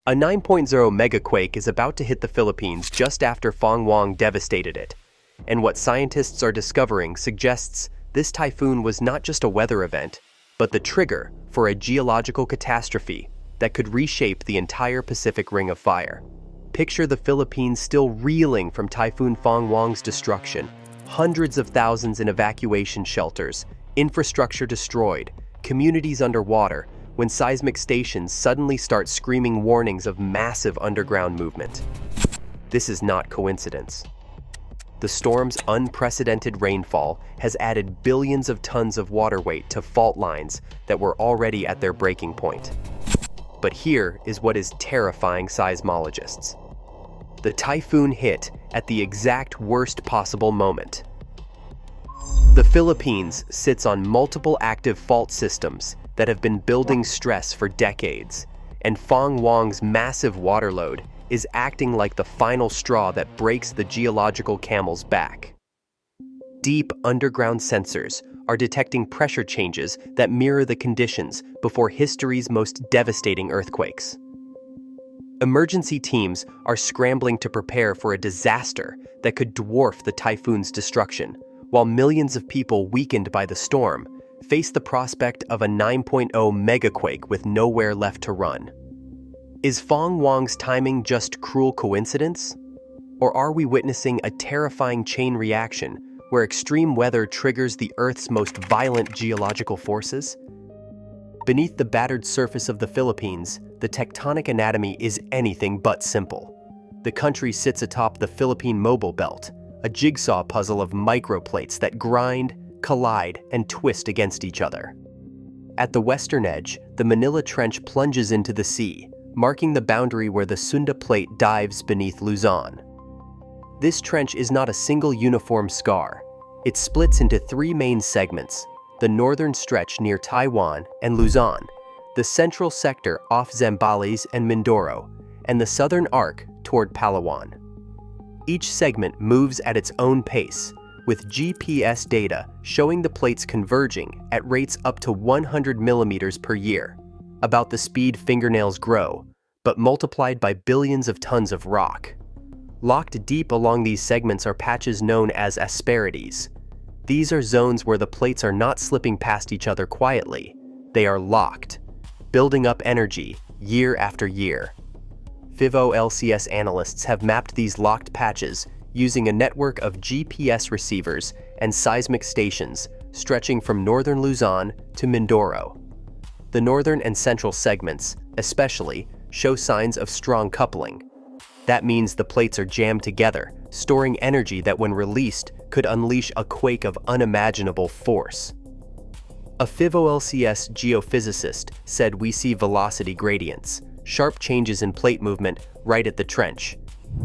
A 9.0 megaquake is about to hit the Philippines just after Fung-wong devastated it, and what scientists are discovering suggests this typhoon was not just a weather event, but the trigger for a geological catastrophe that could reshape the entire Pacific Ring of Fire. Picture the Philippines still reeling from Typhoon Fong Wong's destruction, hundreds of thousands in evacuation shelters, infrastructure destroyed, communities underwater, when seismic stations suddenly start screaming warnings of massive underground movement. This is not coincidence. The storm's unprecedented rainfall has added billions of tons of water weight to fault lines that were already at their breaking point. But here is what is terrifying seismologists. The typhoon hit at the exact worst possible moment. The Philippines sits on multiple active fault systems that have been building stress for decades, and Fong Wong's massive water load is acting like the final straw that breaks the geological camel's back. Deep underground sensors are detecting pressure changes that mirror the conditions before history's most devastating earthquakes. Emergency teams are scrambling to prepare for a disaster that could dwarf the typhoon's destruction, while millions of people weakened by the storm face the prospect of a 9.0 megaquake with nowhere left to run. Is Fong Wong's timing just cruel coincidence? Or are we witnessing a terrifying chain reaction where extreme weather triggers the Earth's most violent geological forces? Beneath the battered surface of the Philippines, the tectonic anatomy is anything but simple. The country sits atop the Philippine Mobile Belt, a jigsaw puzzle of microplates that grind, collide, and twist against each other. At the western edge, the Manila Trench plunges into the sea, marking the boundary where the Sunda Plate dives beneath Luzon. This trench is not a single uniform scar. It splits into three main segments: the northern stretch near Taiwan and Luzon, the central sector off Zambales and Mindoro, and the southern arc toward Palawan. Each segment moves at its own pace, with GPS data showing the plates converging at rates up to 100 millimeters per year, about the speed fingernails grow, but multiplied by billions of tons of rock. Locked deep along these segments are patches known as asperities. These are zones where the plates are not slipping past each other quietly. They are locked, building up energy year after year. FIVO-LCS analysts have mapped these locked patches using a network of GPS receivers and seismic stations stretching from northern Luzon to Mindoro. The northern and central segments, especially, show signs of strong coupling. That means the plates are jammed together, storing energy that when released could unleash a quake of unimaginable force. A FIVO-LCS geophysicist said we see velocity gradients, sharp changes in plate movement right at the trench.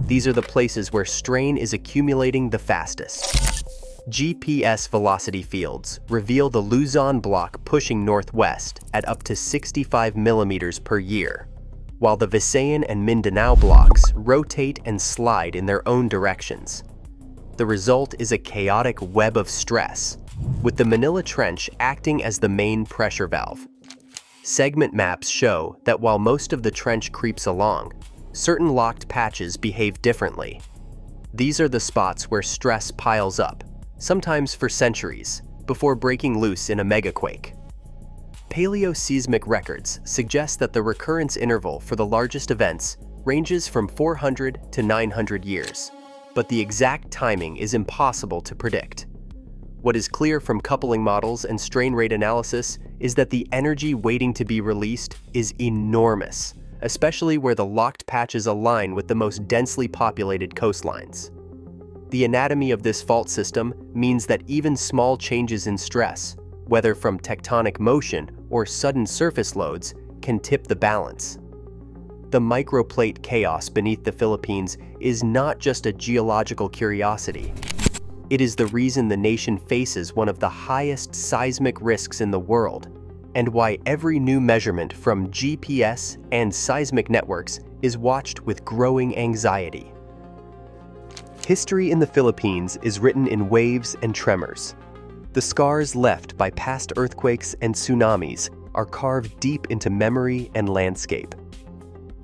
These are the places where strain is accumulating the fastest. GPS velocity fields reveal the Luzon block pushing northwest at up to 65 millimeters per year, while the Visayan and Mindanao blocks rotate and slide in their own directions. The result is a chaotic web of stress, with the Manila Trench acting as the main pressure valve. Segment maps show that while most of the trench creeps along, certain locked patches behave differently. These are the spots where stress piles up, sometimes for centuries, before breaking loose in a megaquake. Paleoseismic records suggest that the recurrence interval for the largest events ranges from 400 to 900 years, but the exact timing is impossible to predict. What is clear from coupling models and strain rate analysis is that the energy waiting to be released is enormous, especially where the locked patches align with the most densely populated coastlines. The anatomy of this fault system means that even small changes in stress, whether from tectonic motion or sudden surface loads, can tip the balance. The microplate chaos beneath the Philippines is not just a geological curiosity. It is the reason the nation faces one of the highest seismic risks in the world, and why every new measurement from GPS and seismic networks is watched with growing anxiety. History in the Philippines is written in waves and tremors. The scars left by past earthquakes and tsunamis are carved deep into memory and landscape.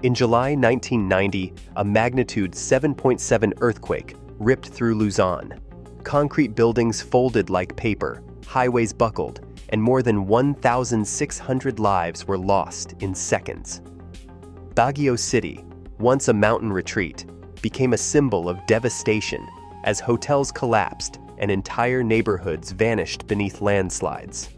In July 1990, a magnitude 7.7 earthquake ripped through Luzon. Concrete buildings folded like paper, highways buckled, and more than 1,600 lives were lost in seconds. Baguio City, once a mountain retreat, became a symbol of devastation as hotels collapsed and entire neighborhoods vanished beneath landslides.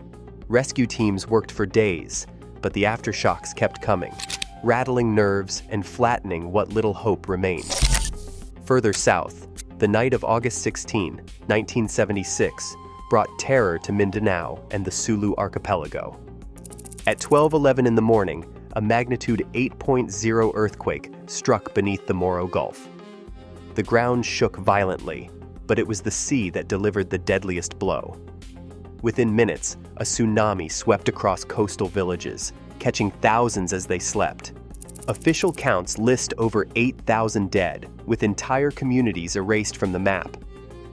Rescue teams worked for days, but the aftershocks kept coming, rattling nerves and flattening what little hope remained. Further south, the night of August 16, 1976, brought terror to Mindanao and the Sulu archipelago. At 12:11 in the morning, a magnitude 8.0 earthquake struck beneath the Moro Gulf. The ground shook violently, but it was the sea that delivered the deadliest blow. Within minutes, a tsunami swept across coastal villages, catching thousands as they slept. Official counts list over 8,000 dead, with entire communities erased from the map.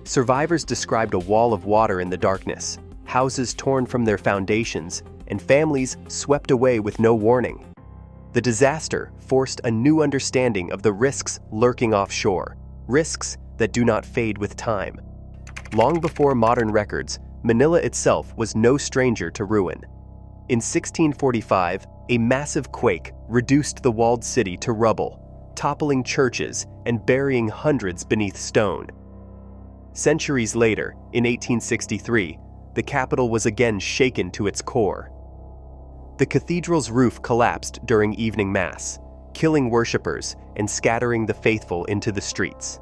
Survivors described a wall of water in the darkness, houses torn from their foundations, and families swept away with no warning. The disaster forced a new understanding of the risks lurking offshore, risks that do not fade with time. Long before modern records, Manila itself was no stranger to ruin. In 1645, a massive quake reduced the walled city to rubble, toppling churches and burying hundreds beneath stone. Centuries later, in 1863, the capital was again shaken to its core. The cathedral's roof collapsed during evening mass, killing worshippers and scattering the faithful into the streets.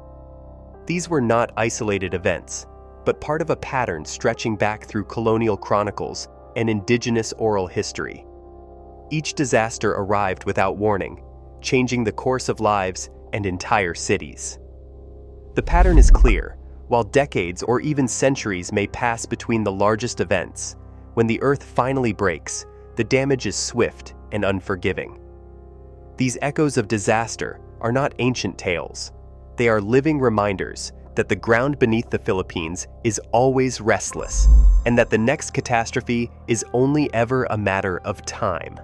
These were not isolated events, but part of a pattern stretching back through colonial chronicles and indigenous oral history. Each disaster arrived without warning, changing the course of lives and entire cities. The pattern is clear. While decades or even centuries may pass between the largest events, when the earth finally breaks, the damage is swift and unforgiving. These echoes of disaster are not ancient tales. They are living reminders that the ground beneath the Philippines is always restless, and that the next catastrophe is only ever a matter of time.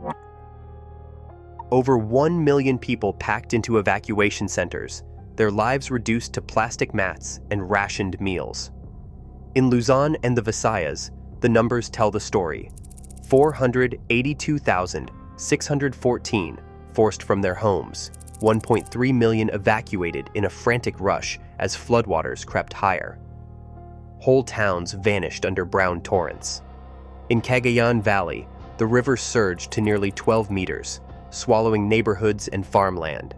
Over 1 million people packed into evacuation centers, their lives reduced to plastic mats and rationed meals. In Luzon and the Visayas, the numbers tell the story. 482,614 forced from their homes, 1.3 million evacuated in a frantic rush as floodwaters crept higher. Whole towns vanished under brown torrents. In Cagayan Valley, the river surged to nearly 12 meters, swallowing neighborhoods and farmland.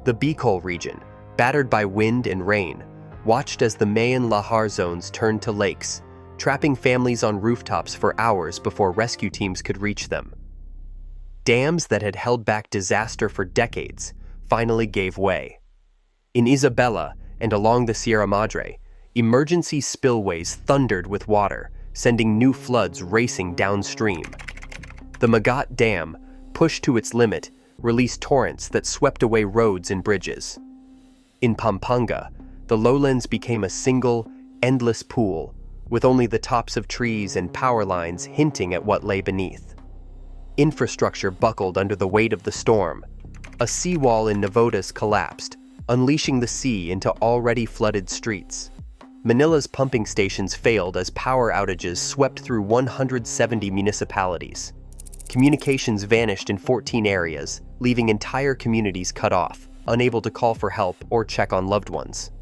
The Bicol region, battered by wind and rain, watched as the Mayan Lahar zones turned to lakes, trapping families on rooftops for hours before rescue teams could reach them. Dams that had held back disaster for decades finally gave way. In Isabela and along the Sierra Madre, emergency spillways thundered with water, sending new floods racing downstream. The Magat Dam, pushed to its limit, released torrents that swept away roads and bridges. In Pampanga, the lowlands became a single, endless pool, with only the tops of trees and power lines hinting at what lay beneath. Infrastructure buckled under the weight of the storm. A seawall in Navotas collapsed, unleashing the sea into already flooded streets. Manila's pumping stations failed as power outages swept through 170 municipalities. Communications vanished in 14 areas, leaving entire communities cut off, unable to call for help or check on loved ones.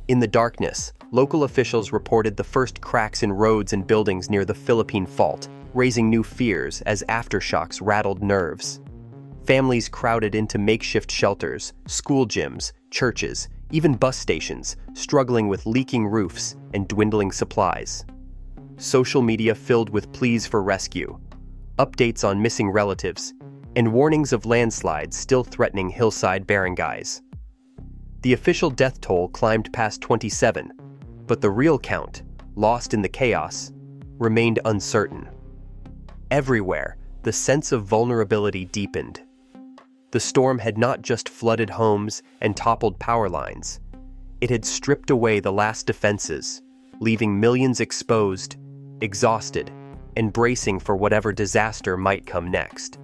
In the darkness, local officials reported the first cracks in roads and buildings near the Philippine Fault, raising new fears as aftershocks rattled nerves. Families crowded into makeshift shelters, school gyms, churches, even bus stations, struggling with leaking roofs and dwindling supplies. Social media filled with pleas for rescue, updates on missing relatives, and warnings of landslides still threatening hillside barangays. The official death toll climbed past 27, but the real count, lost in the chaos, remained uncertain. Everywhere, the sense of vulnerability deepened. The storm had not just flooded homes and toppled power lines. It had stripped away the last defenses, leaving millions exposed, exhausted, and bracing for whatever disaster might come next.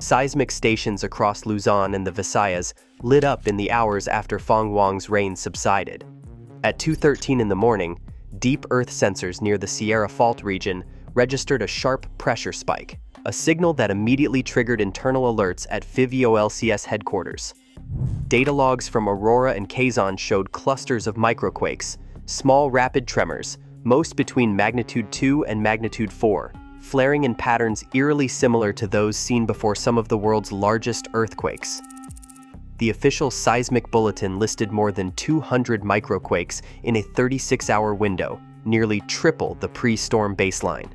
Seismic stations across Luzon and the Visayas lit up in the hours after Fong Wong's rain subsided. At 2:13 in the morning, deep earth sensors near the Sierra Fault region registered a sharp pressure spike, a signal that immediately triggered internal alerts at FIVOLCS headquarters. Data logs from Aurora and Quezon showed clusters of microquakes, small rapid tremors, most between magnitude 2 and magnitude 4, flaring in patterns eerily similar to those seen before some of the world's largest earthquakes. The official seismic bulletin listed more than 200 microquakes in a 36-hour window, nearly triple the pre-storm baseline.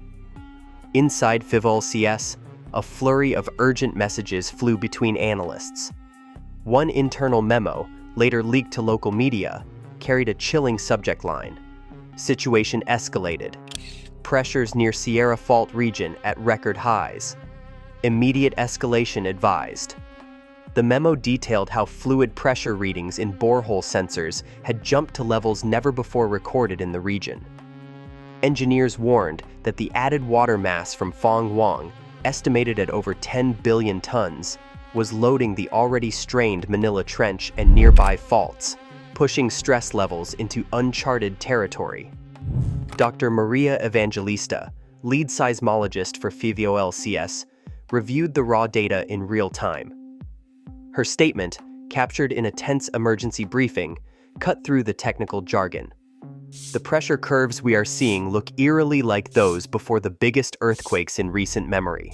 Inside FIVOLCS, a flurry of urgent messages flew between analysts. One internal memo, later leaked to local media, carried a chilling subject line. Situation escalated. Pressures near Sierra Fault region at record highs. Immediate escalation advised. The memo detailed how fluid pressure readings in borehole sensors had jumped to levels never before recorded in the region. Engineers warned that the added water mass from Fong Wong, estimated at over 10 billion tons, was loading the already strained Manila Trench and nearby faults, pushing stress levels into uncharted territory. Dr. Maria Evangelista, lead seismologist for FIVOLCS, reviewed the raw data in real time. Her statement, captured in a tense emergency briefing, cut through the technical jargon. The pressure curves we are seeing look eerily like those before the biggest earthquakes in recent memory.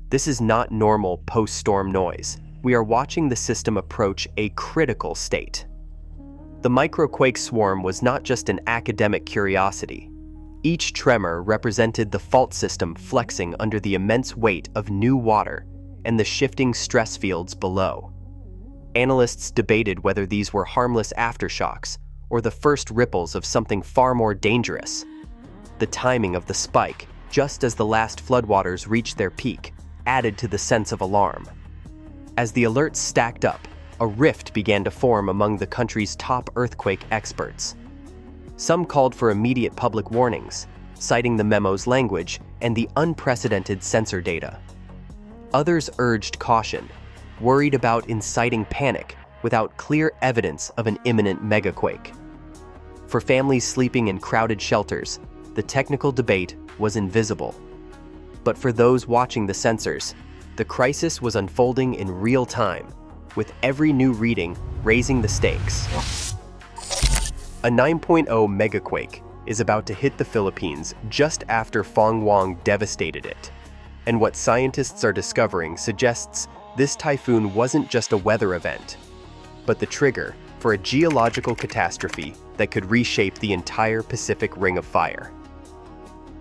This is not normal post-storm noise. We are watching the system approach a critical state. The microquake swarm was not just an academic curiosity. Each tremor represented the fault system flexing under the immense weight of new water and the shifting stress fields below. Analysts debated whether these were harmless aftershocks or the first ripples of something far more dangerous. The timing of the spike, just as the last floodwaters reached their peak, added to the sense of alarm. As the alerts stacked up, a rift began to form among the country's top earthquake experts. Some called for immediate public warnings, citing the memo's language and the unprecedented sensor data. Others urged caution, worried about inciting panic without clear evidence of an imminent megaquake. For families sleeping in crowded shelters, the technical debate was invisible. But for those watching the sensors, the crisis was unfolding in real time, with every new reading raising the stakes. A 9.0 megaquake is about to hit the Philippines just after Fong Wong devastated it. And what scientists are discovering suggests this typhoon wasn't just a weather event, but the trigger for a geological catastrophe that could reshape the entire Pacific Ring of Fire.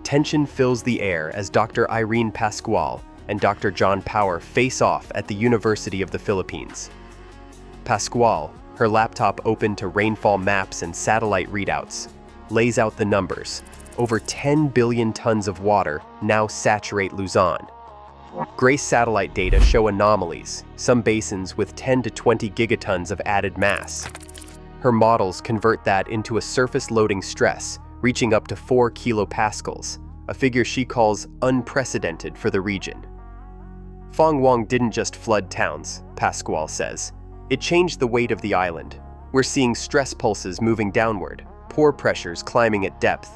Tension fills the air as Dr. Irene Pascual and Dr. John Power face off at the University of the Philippines. Pascual, her laptop open to rainfall maps and satellite readouts, lays out the numbers. Over 10 billion tons of water now saturate Luzon. GRACE satellite data show anomalies, some basins with 10 to 20 gigatons of added mass. Her models convert that into a surface loading stress, reaching up to 4 kilopascals, a figure she calls unprecedented for the region. Fong Wong didn't just flood towns, Pascual says. It changed the weight of the island. We're seeing stress pulses moving downward, pore pressures climbing at depth.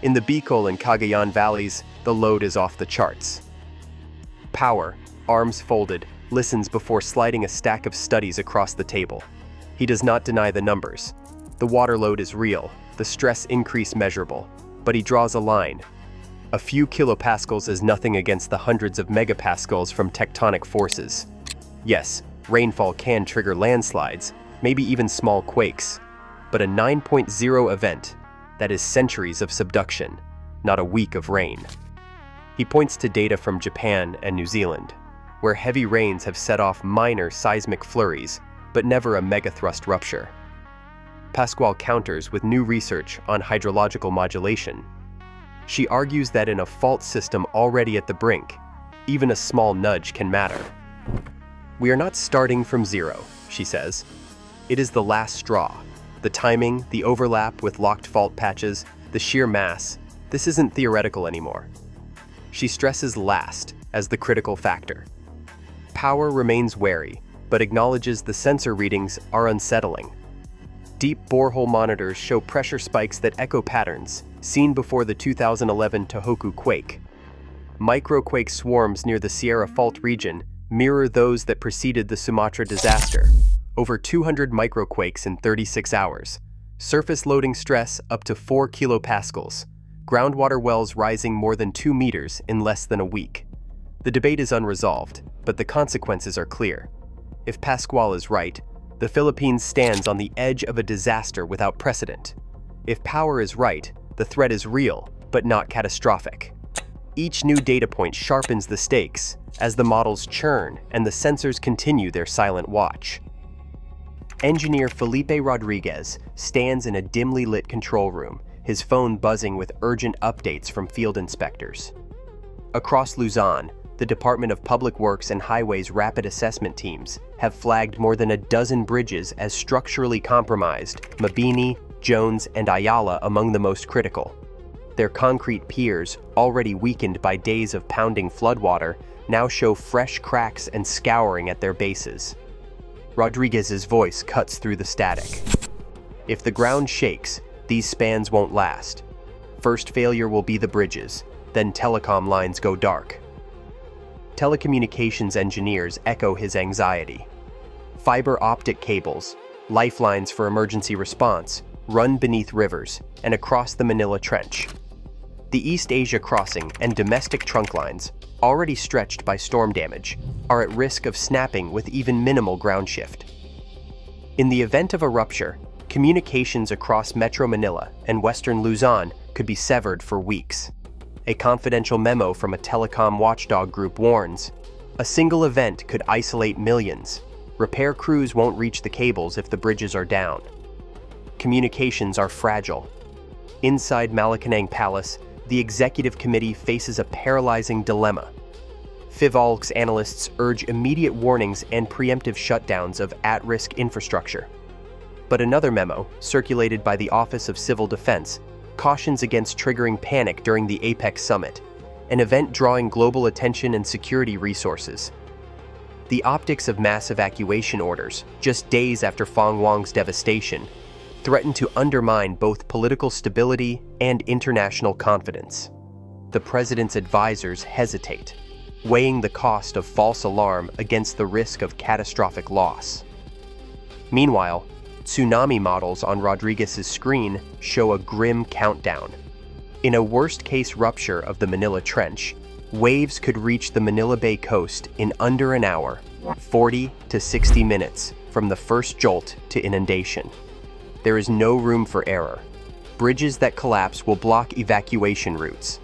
In the Bicol and Cagayan valleys, the load is off the charts. Power, arms folded, listens before sliding a stack of studies across the table. He does not deny the numbers. The water load is real, the stress increase measurable, but he draws a line. A few kilopascals is nothing against the hundreds of megapascals from tectonic forces. Yes, rainfall can trigger landslides, maybe even small quakes, but a 9.0 event, that is centuries of subduction, not a week of rain. He points to data from Japan and New Zealand, where heavy rains have set off minor seismic flurries, but never a megathrust rupture. Pascual counters with new research on hydrological modulation. She argues that in a fault system already at the brink, even a small nudge can matter. We are not starting from zero, she says. It is the last straw. The timing, the overlap with locked fault patches, the sheer mass, this isn't theoretical anymore. She stresses last as the critical factor. Power remains wary, but acknowledges the sensor readings are unsettling. Deep borehole monitors show pressure spikes that echo patterns seen before the 2011 Tohoku quake. Microquake swarms near the Sierra Fault region mirror those that preceded the Sumatra disaster. Over 200 microquakes in 36 hours. Surface loading stress up to 4 kilopascals. Groundwater wells rising more than 2 meters in less than a week. The debate is unresolved, but the consequences are clear. If Pascual is right, the Philippines stands on the edge of a disaster without precedent. If Power is right, the threat is real, but not catastrophic. Each new data point sharpens the stakes as the models churn and the sensors continue their silent watch. Engineer Felipe Rodriguez stands in a dimly lit control room, his phone buzzing with urgent updates from field inspectors. Across Luzon, the Department of Public Works and Highways rapid assessment teams have flagged more than a dozen bridges as structurally compromised, Mabini, Jones, and Ayala among the most critical. Their concrete piers, already weakened by days of pounding floodwater, now show fresh cracks and scouring at their bases. Rodriguez's voice cuts through the static. If the ground shakes, these spans won't last. First failure will be the bridges, then telecom lines go dark. Telecommunications engineers echo his anxiety. Fiber optic cables, lifelines for emergency response, run beneath rivers and across the Manila Trench. The East Asia crossing and domestic trunk lines, already stretched by storm damage, are at risk of snapping with even minimal ground shift. In the event of a rupture, communications across Metro Manila and Western Luzon could be severed for weeks. A confidential memo from a telecom watchdog group warns, a single event could isolate millions. Repair crews won't reach the cables if the bridges are down. Communications are fragile. Inside Malacanang Palace, the executive committee faces a paralyzing dilemma. FIVOLC's analysts urge immediate warnings and preemptive shutdowns of at-risk infrastructure. But another memo, circulated by the Office of Civil Defense, cautions against triggering panic during the APEC summit, an event drawing global attention and security resources. The optics of mass evacuation orders, just days after Fung-wong's devastation, threaten to undermine both political stability and international confidence. The president's advisors hesitate, weighing the cost of false alarm against the risk of catastrophic loss. Meanwhile, tsunami models on Rodriguez's screen show a grim countdown. In a worst-case rupture of the Manila Trench, waves could reach the Manila Bay coast in under an hour, 40 to 60 minutes from the first jolt to inundation. There is no room for error. Bridges that collapse will block evacuation routes.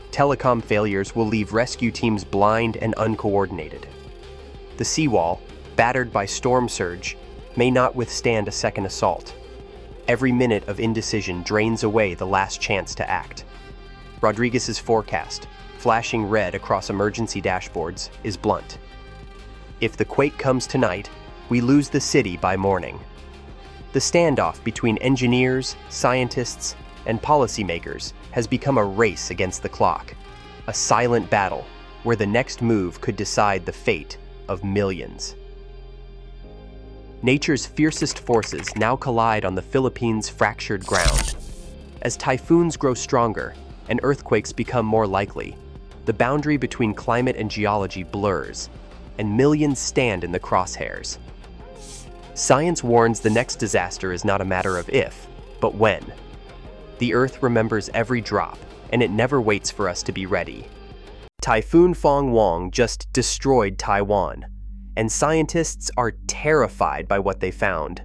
Telecom failures will leave rescue teams blind and uncoordinated. The seawall, battered by storm surge, may not withstand a second assault. Every minute of indecision drains away the last chance to act. Rodriguez's forecast, flashing red across emergency dashboards, is blunt. If the quake comes tonight, we lose the city by morning. The standoff between engineers, scientists, and policymakers has become a race against the clock, a silent battle where the next move could decide the fate of millions. Nature's fiercest forces now collide on the Philippines' fractured ground. As typhoons grow stronger and earthquakes become more likely, the boundary between climate and geology blurs, and millions stand in the crosshairs. Science warns the next disaster is not a matter of if, but when. The Earth remembers every drop, and it never waits for us to be ready. Typhoon Fong Wong just destroyed Taiwan, and scientists are terrified by what they found.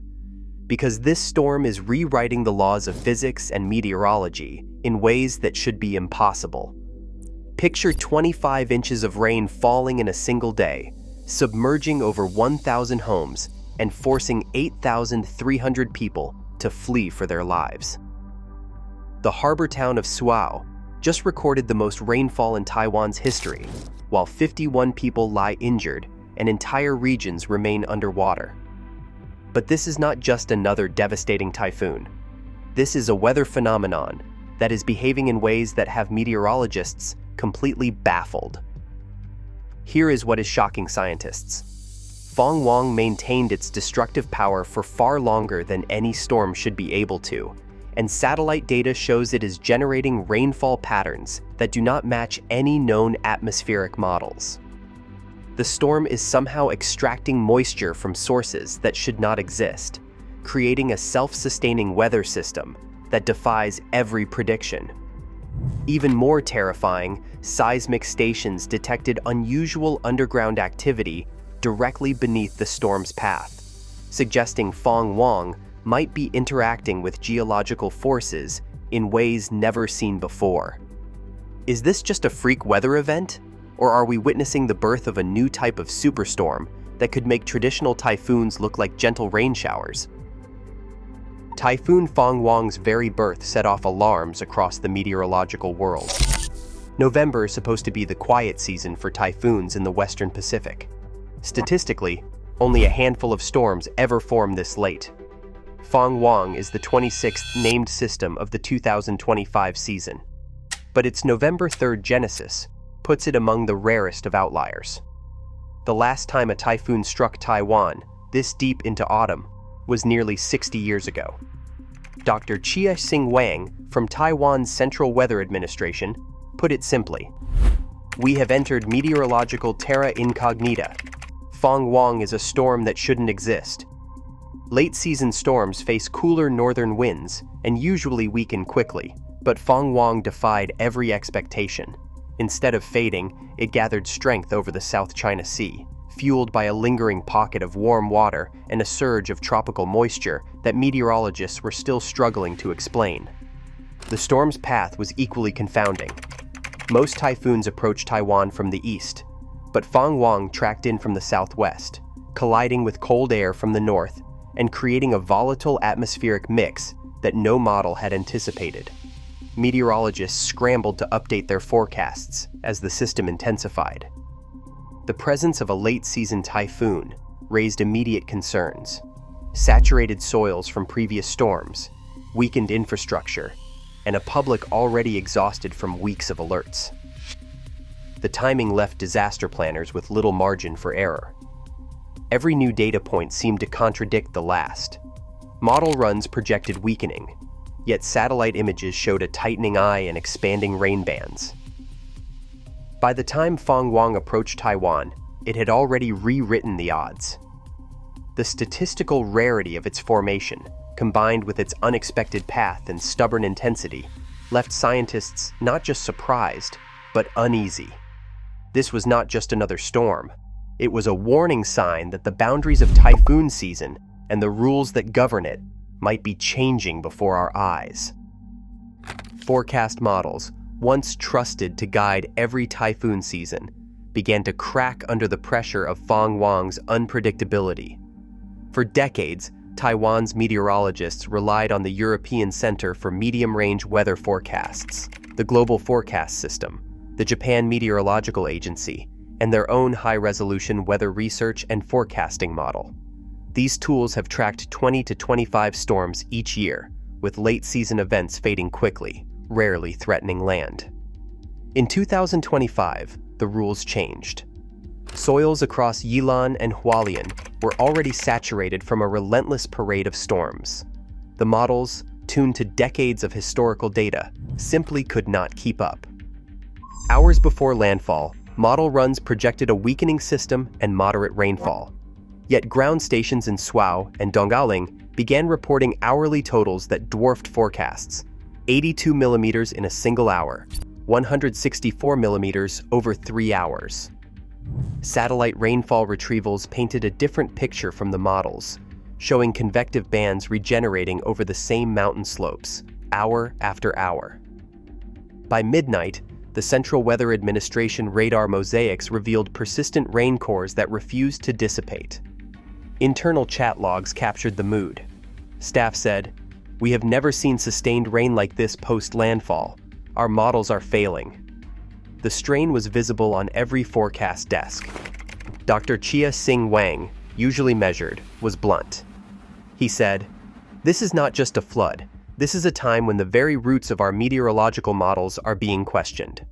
Because this storm is rewriting the laws of physics and meteorology in ways that should be impossible. Picture 25 inches of rain falling in a single day, submerging over 1,000 homes, and forcing 8,300 people to flee for their lives. The harbor town of Suao just recorded the most rainfall in Taiwan's history, while 51 people lie injured and entire regions remain underwater. But this is not just another devastating typhoon. This is a weather phenomenon that is behaving in ways that have meteorologists completely baffled. Here is what is shocking scientists. Fong Wong maintained its destructive power for far longer than any storm should be able to, and satellite data shows it is generating rainfall patterns that do not match any known atmospheric models. The storm is somehow extracting moisture from sources that should not exist, creating a self-sustaining weather system that defies every prediction. Even more terrifying, seismic stations detected unusual underground activity directly beneath the storm's path, suggesting Fong Wong might be interacting with geological forces in ways never seen before. Is this just a freak weather event? Or are we witnessing the birth of a new type of superstorm that could make traditional typhoons look like gentle rain showers? Typhoon Fong Wong's very birth set off alarms across the meteorological world. November is supposed to be the quiet season for typhoons in the Western Pacific. Statistically, only a handful of storms ever form this late. Fong Wong is the 26th named system of the 2025 season, but its November 3rd genesis puts it among the rarest of outliers. The last time a typhoon struck Taiwan, this deep into autumn, was nearly 60 years ago. Dr. Chia-Sing Wang from Taiwan's Central Weather Administration put it simply: "We have entered meteorological terra incognita. Fong Wong is a storm that shouldn't exist. Late-season storms face cooler northern winds and usually weaken quickly, but Fong Wong defied every expectation. Instead of fading, it gathered strength over the South China Sea, fueled by a lingering pocket of warm water and a surge of tropical moisture that meteorologists were still struggling to explain. The storm's path was equally confounding. Most typhoons approach Taiwan from the east, but Fong Wong tracked in from the southwest, colliding with cold air from the north and creating a volatile atmospheric mix that no model had anticipated. Meteorologists scrambled to update their forecasts as the system intensified. The presence of a late-season typhoon raised immediate concerns: saturated soils from previous storms, weakened infrastructure, and a public already exhausted from weeks of alerts. The timing left disaster planners with little margin for error. Every new data point seemed to contradict the last. Model runs projected weakening, yet satellite images showed a tightening eye and expanding rain bands. By the time Fong Wong approached Taiwan, it had already rewritten the odds. The statistical rarity of its formation, combined with its unexpected path and stubborn intensity, left scientists not just surprised, but uneasy. This was not just another storm. It was a warning sign that the boundaries of typhoon season and the rules that govern it might be changing before our eyes. Forecast models, once trusted to guide every typhoon season, began to crack under the pressure of Fong Wong's unpredictability. For decades, Taiwan's meteorologists relied on the European Center for Medium-Range Weather Forecasts, the Global Forecast System, the Japan Meteorological Agency, and their own high-resolution weather research and forecasting model. These tools have tracked 20 to 25 storms each year, with late-season events fading quickly, rarely threatening land. In 2025, the rules changed. Soils across Yilan and Hualien were already saturated from a relentless parade of storms. The models, tuned to decades of historical data, simply could not keep up. Hours before landfall, model runs projected a weakening system and moderate rainfall. Yet ground stations in Suao and Donggaoling began reporting hourly totals that dwarfed forecasts: 82 millimeters in a single hour, 164 millimeters over 3 hours. Satellite rainfall retrievals painted a different picture from the models, showing convective bands regenerating over the same mountain slopes, hour after hour. By midnight, the Central Weather Administration radar mosaics revealed persistent rain cores that refused to dissipate. Internal chat logs captured the mood. Staff said, "We have never seen sustained rain like this post-landfall. Our models are failing." The strain was visible on every forecast desk. Dr. Chia-Sing Wang, usually measured, was blunt. He said, "This is not just a flood. This is a time when the very roots of our meteorological models are being questioned."